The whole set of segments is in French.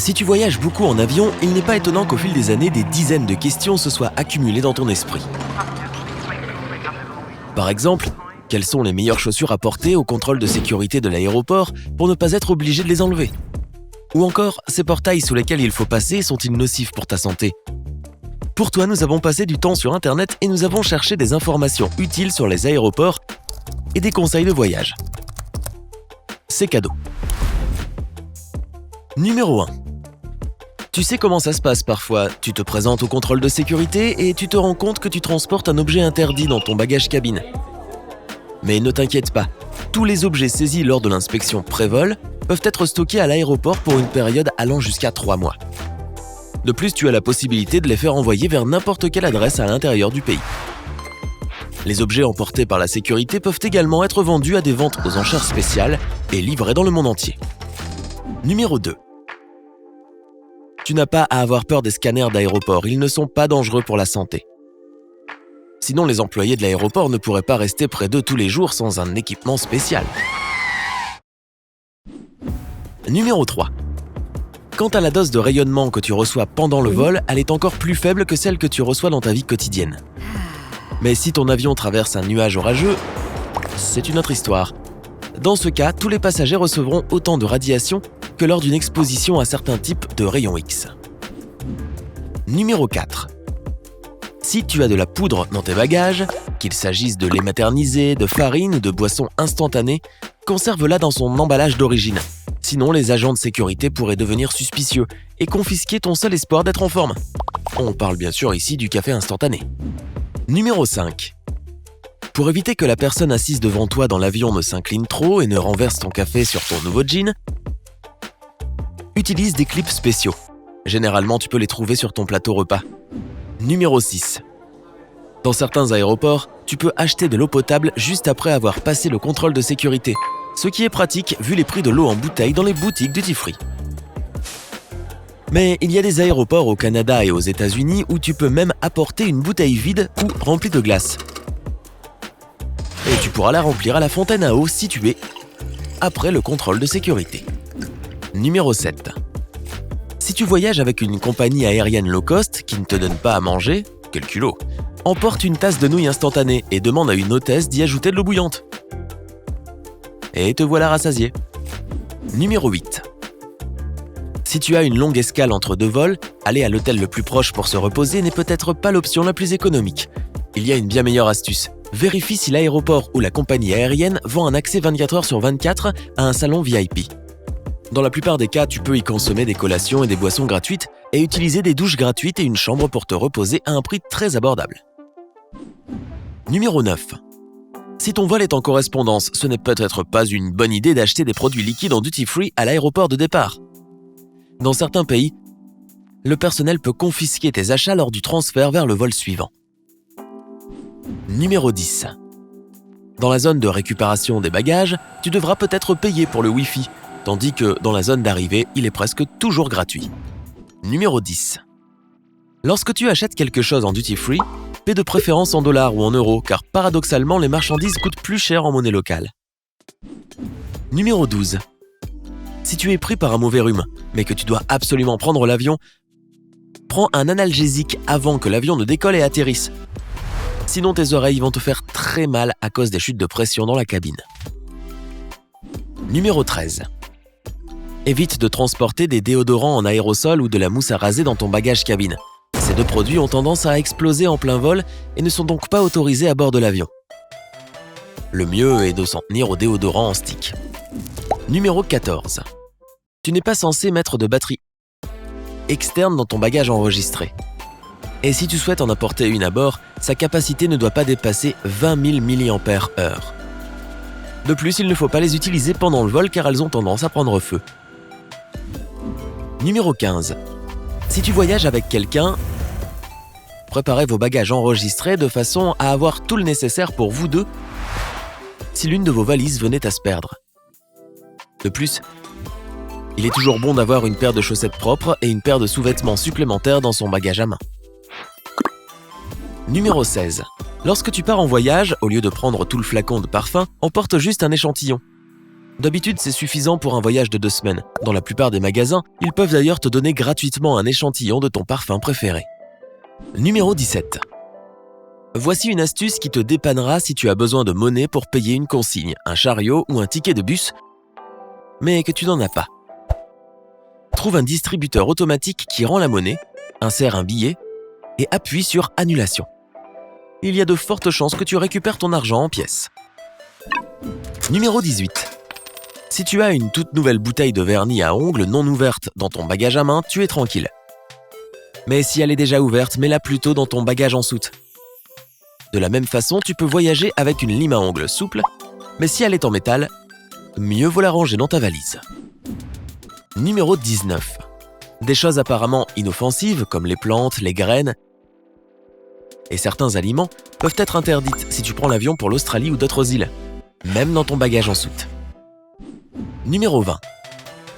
Si tu voyages beaucoup en avion, il n'est pas étonnant qu'au fil des années, des dizaines de questions se soient accumulées dans ton esprit. Par exemple, quelles sont les meilleures chaussures à porter au contrôle de sécurité de l'aéroport pour ne pas être obligé de les enlever? Ou encore, ces portails sous lesquels il faut passer sont-ils nocifs pour ta santé? Pour toi, nous avons passé du temps sur Internet et nous avons cherché des informations utiles sur les aéroports et des conseils de voyage. C'est cadeau. Numéro 1. Tu sais comment ça se passe parfois, tu te présentes au contrôle de sécurité et tu te rends compte que tu transportes un objet interdit dans ton bagage cabine. Mais ne t'inquiète pas, tous les objets saisis lors de l'inspection pré-vol peuvent être stockés à l'aéroport pour une période allant jusqu'à 3 mois. De plus, tu as la possibilité de les faire envoyer vers n'importe quelle adresse à l'intérieur du pays. Les objets emportés par la sécurité peuvent également être vendus à des ventes aux enchères spéciales et livrés dans le monde entier. Numéro 2. Tu n'as pas à avoir peur des scanners d'aéroport, ils ne sont pas dangereux pour la santé. Sinon, les employés de l'aéroport ne pourraient pas rester près d'eux tous les jours sans un équipement spécial. Numéro 3. Quant à la dose de rayonnement que tu reçois pendant le vol, elle est encore plus faible que celle que tu reçois dans ta vie quotidienne. Mais si ton avion traverse un nuage orageux, c'est une autre histoire. Dans ce cas, tous les passagers recevront autant de radiation que lors d'une exposition à certains types de rayons X. Numéro 4. Si tu as de la poudre dans tes bagages, qu'il s'agisse de lait maternisé, de farine ou de boissons instantanées, conserve-la dans son emballage d'origine. Sinon, les agents de sécurité pourraient devenir suspicieux et confisquer ton seul espoir d'être en forme. On parle bien sûr ici du café instantané. Numéro 5. Pour éviter que la personne assise devant toi dans l'avion ne s'incline trop et ne renverse ton café sur ton nouveau jean, utilise des clips spéciaux. Généralement, tu peux les trouver sur ton plateau repas. Numéro 6. Dans certains aéroports, tu peux acheter de l'eau potable juste après avoir passé le contrôle de sécurité, ce qui est pratique vu les prix de l'eau en bouteille dans les boutiques duty-free. Mais il y a des aéroports au Canada et aux États-Unis où tu peux même apporter une bouteille vide ou remplie de glace. Et tu pourras la remplir à la fontaine à eau située après le contrôle de sécurité. Numéro 7. Si tu voyages avec une compagnie aérienne low cost qui ne te donne pas à manger, quel culot, emporte une tasse de nouilles instantanée et demande à une hôtesse d'y ajouter de l'eau bouillante. Et te voilà rassasié. Numéro 8. Si tu as une longue escale entre deux vols, aller à l'hôtel le plus proche pour se reposer n'est peut-être pas l'option la plus économique. Il y a une bien meilleure astuce. Vérifie si l'aéroport ou la compagnie aérienne vend un accès 24 heures sur 24 à un salon VIP. Dans la plupart des cas, tu peux y consommer des collations et des boissons gratuites et utiliser des douches gratuites et une chambre pour te reposer à un prix très abordable. Numéro 9. Si ton vol est en correspondance, ce n'est peut-être pas une bonne idée d'acheter des produits liquides en duty-free à l'aéroport de départ. Dans certains pays, le personnel peut confisquer tes achats lors du transfert vers le vol suivant. Numéro 10. Dans la zone de récupération des bagages, tu devras peut-être payer pour le Wi-Fi, tandis que dans la zone d'arrivée, il est presque toujours gratuit. Numéro 10. Lorsque tu achètes quelque chose en duty-free, paie de préférence en dollars ou en euros, car paradoxalement, les marchandises coûtent plus cher en monnaie locale. Numéro 12. Si tu es pris par un mauvais rhume, mais que tu dois absolument prendre l'avion, prends un analgésique avant que l'avion ne décolle et atterrisse. Sinon, tes oreilles vont te faire très mal à cause des chutes de pression dans la cabine. Numéro 13. Évite de transporter des déodorants en aérosol ou de la mousse à raser dans ton bagage cabine. Ces deux produits ont tendance à exploser en plein vol et ne sont donc pas autorisés à bord de l'avion. Le mieux est de s'en tenir au déodorant en stick. Numéro 14. Tu n'es pas censé mettre de batterie externe dans ton bagage enregistré. Et si tu souhaites en apporter une à bord, sa capacité ne doit pas dépasser 20 000 mAh. De plus, il ne faut pas les utiliser pendant le vol car elles ont tendance à prendre feu. Numéro 15. Si tu voyages avec quelqu'un, préparez vos bagages enregistrés de façon à avoir tout le nécessaire pour vous deux si l'une de vos valises venait à se perdre. De plus, il est toujours bon d'avoir une paire de chaussettes propres et une paire de sous-vêtements supplémentaires dans son bagage à main. Numéro 16. Lorsque tu pars en voyage, au lieu de prendre tout le flacon de parfum, emporte juste un échantillon. D'habitude, c'est suffisant pour un voyage de 2 semaines. Dans la plupart des magasins, ils peuvent d'ailleurs te donner gratuitement un échantillon de ton parfum préféré. Numéro 17. Voici une astuce qui te dépannera si tu as besoin de monnaie pour payer une consigne, un chariot ou un ticket de bus, mais que tu n'en as pas. Trouve un distributeur automatique qui rend la monnaie, insère un billet et appuie sur « Annulation ». Il y a de fortes chances que tu récupères ton argent en pièces. Numéro 18. Si tu as une toute nouvelle bouteille de vernis à ongles non ouverte dans ton bagage à main, tu es tranquille. Mais si elle est déjà ouverte, mets-la plutôt dans ton bagage en soute. De la même façon, tu peux voyager avec une lime à ongles souple, mais si elle est en métal, mieux vaut la ranger dans ta valise. Numéro 19. Des choses apparemment inoffensives comme les plantes, les graines et certains aliments peuvent être interdites si tu prends l'avion pour l'Australie ou d'autres îles, même dans ton bagage en soute. Numéro 20.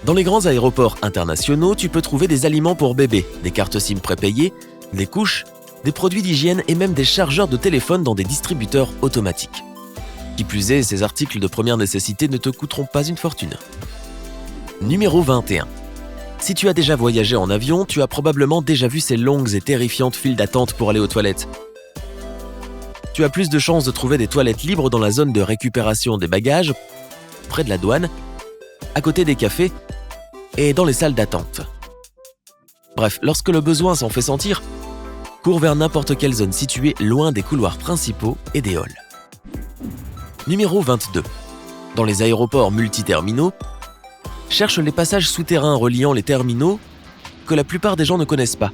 Dans les grands aéroports internationaux, tu peux trouver des aliments pour bébés, des cartes SIM prépayées, des couches, des produits d'hygiène et même des chargeurs de téléphone dans des distributeurs automatiques. Qui plus est, ces articles de première nécessité ne te coûteront pas une fortune. Numéro 21. Si tu as déjà voyagé en avion, tu as probablement déjà vu ces longues et terrifiantes files d'attente pour aller aux toilettes. Tu as plus de chances de trouver des toilettes libres dans la zone de récupération des bagages, près de la douane, à côté des cafés et dans les salles d'attente. Bref, lorsque le besoin s'en fait sentir, cours vers n'importe quelle zone située loin des couloirs principaux et des halls. Numéro 22. Dans les aéroports multiterminaux, cherche les passages souterrains reliant les terminaux que la plupart des gens ne connaissent pas.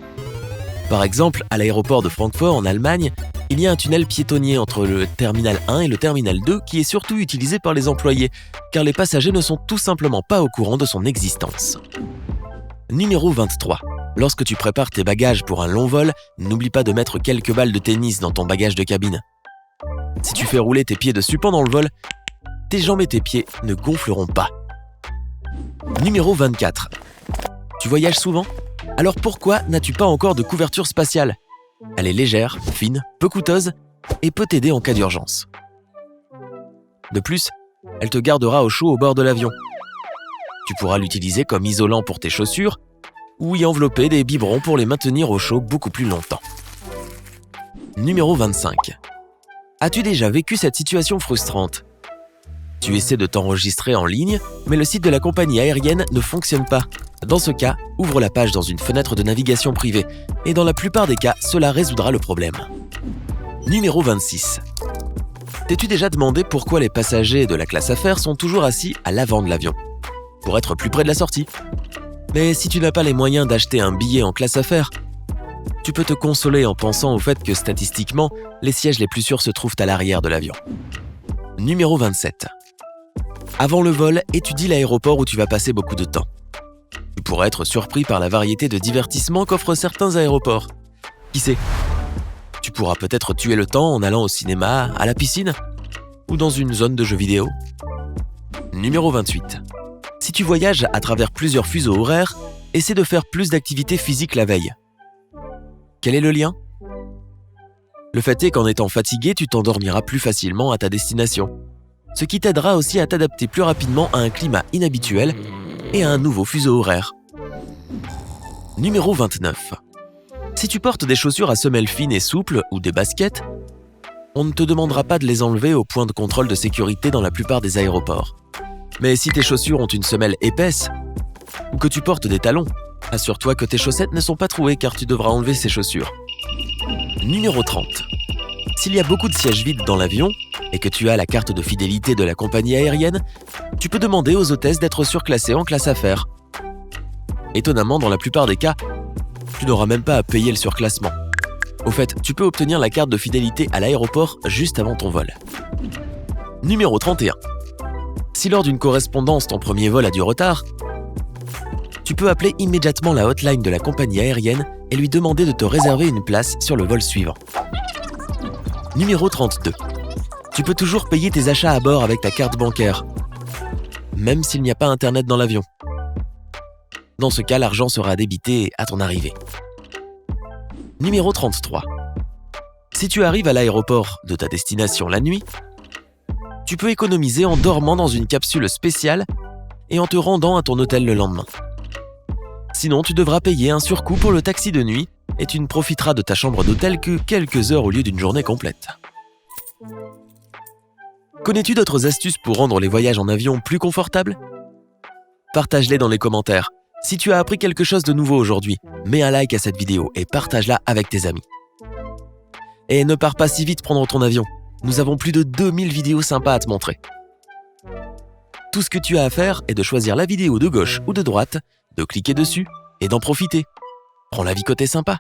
Par exemple, à l'aéroport de Francfort en Allemagne, il y a un tunnel piétonnier entre le terminal 1 et le terminal 2 qui est surtout utilisé par les employés, car les passagers ne sont tout simplement pas au courant de son existence. Numéro 23. Lorsque tu prépares tes bagages pour un long vol, n'oublie pas de mettre quelques balles de tennis dans ton bagage de cabine. Si tu fais rouler tes pieds dessus pendant le vol, tes jambes et tes pieds ne gonfleront pas. Numéro 24. Tu voyages souvent ? Alors pourquoi n'as-tu pas encore de couverture spatiale ? Elle est légère, fine, peu coûteuse et peut t'aider en cas d'urgence. De plus, elle te gardera au chaud au bord de l'avion. Tu pourras l'utiliser comme isolant pour tes chaussures ou y envelopper des biberons pour les maintenir au chaud beaucoup plus longtemps. Numéro 25. As-tu déjà vécu cette situation frustrante ? Tu essaies de t'enregistrer en ligne, mais le site de la compagnie aérienne ne fonctionne pas. Dans ce cas, ouvre la page dans une fenêtre de navigation privée, et dans la plupart des cas, cela résoudra le problème. Numéro 26. T'es-tu déjà demandé pourquoi les passagers de la classe affaires sont toujours assis à l'avant de l'avion ? Pour être plus près de la sortie. Mais si tu n'as pas les moyens d'acheter un billet en classe affaires, tu peux te consoler en pensant au fait que statistiquement, les sièges les plus sûrs se trouvent à l'arrière de l'avion. Numéro 27. Avant le vol, étudie l'aéroport où tu vas passer beaucoup de temps. Tu pourrais être surpris par la variété de divertissements qu'offrent certains aéroports. Qui sait ? Tu pourras peut-être tuer le temps en allant au cinéma, à la piscine ou dans une zone de jeux vidéo. Numéro 28. Si tu voyages à travers plusieurs fuseaux horaires, essaie de faire plus d'activités physiques la veille. Quel est le lien ? Le fait est qu'en étant fatigué, tu t'endormiras plus facilement à ta destination, ce qui t'aidera aussi à t'adapter plus rapidement à un climat inhabituel et à un nouveau fuseau horaire. Numéro 29. Si tu portes des chaussures à semelles fines et souples ou des baskets, on ne te demandera pas de les enlever au point de contrôle de sécurité dans la plupart des aéroports. Mais si tes chaussures ont une semelle épaisse ou que tu portes des talons, assure-toi que tes chaussettes ne sont pas trouées car tu devras enlever ces chaussures. Numéro 30. S'il y a beaucoup de sièges vides dans l'avion et que tu as la carte de fidélité de la compagnie aérienne, tu peux demander aux hôtesses d'être surclassées en classe affaires. Étonnamment, dans la plupart des cas, tu n'auras même pas à payer le surclassement. Au fait, tu peux obtenir la carte de fidélité à l'aéroport juste avant ton vol. Numéro 31. Si lors d'une correspondance ton premier vol a du retard, tu peux appeler immédiatement la hotline de la compagnie aérienne et lui demander de te réserver une place sur le vol suivant. Numéro 32. Tu peux toujours payer tes achats à bord avec ta carte bancaire, même s'il n'y a pas internet dans l'avion. Dans ce cas, l'argent sera débité à ton arrivée. Numéro 33. Si tu arrives à l'aéroport de ta destination la nuit, Tu peux économiser en dormant dans une capsule spéciale et en te rendant à ton hôtel le lendemain. Sinon, tu devras payer un surcoût pour le taxi de nuit et tu ne profiteras de ta chambre d'hôtel que quelques heures au lieu d'une journée complète. Connais-tu d'autres astuces pour rendre les voyages en avion plus confortables? Partage-les dans les commentaires. Si tu as appris quelque chose de nouveau aujourd'hui, mets un like à cette vidéo et partage-la avec tes amis. Et ne pars pas si vite prendre ton avion. Nous avons plus de 2000 vidéos sympas à te montrer. Tout ce que tu as à faire est de choisir la vidéo de gauche ou de droite, de cliquer dessus et d'en profiter. Prends la vie côté sympa.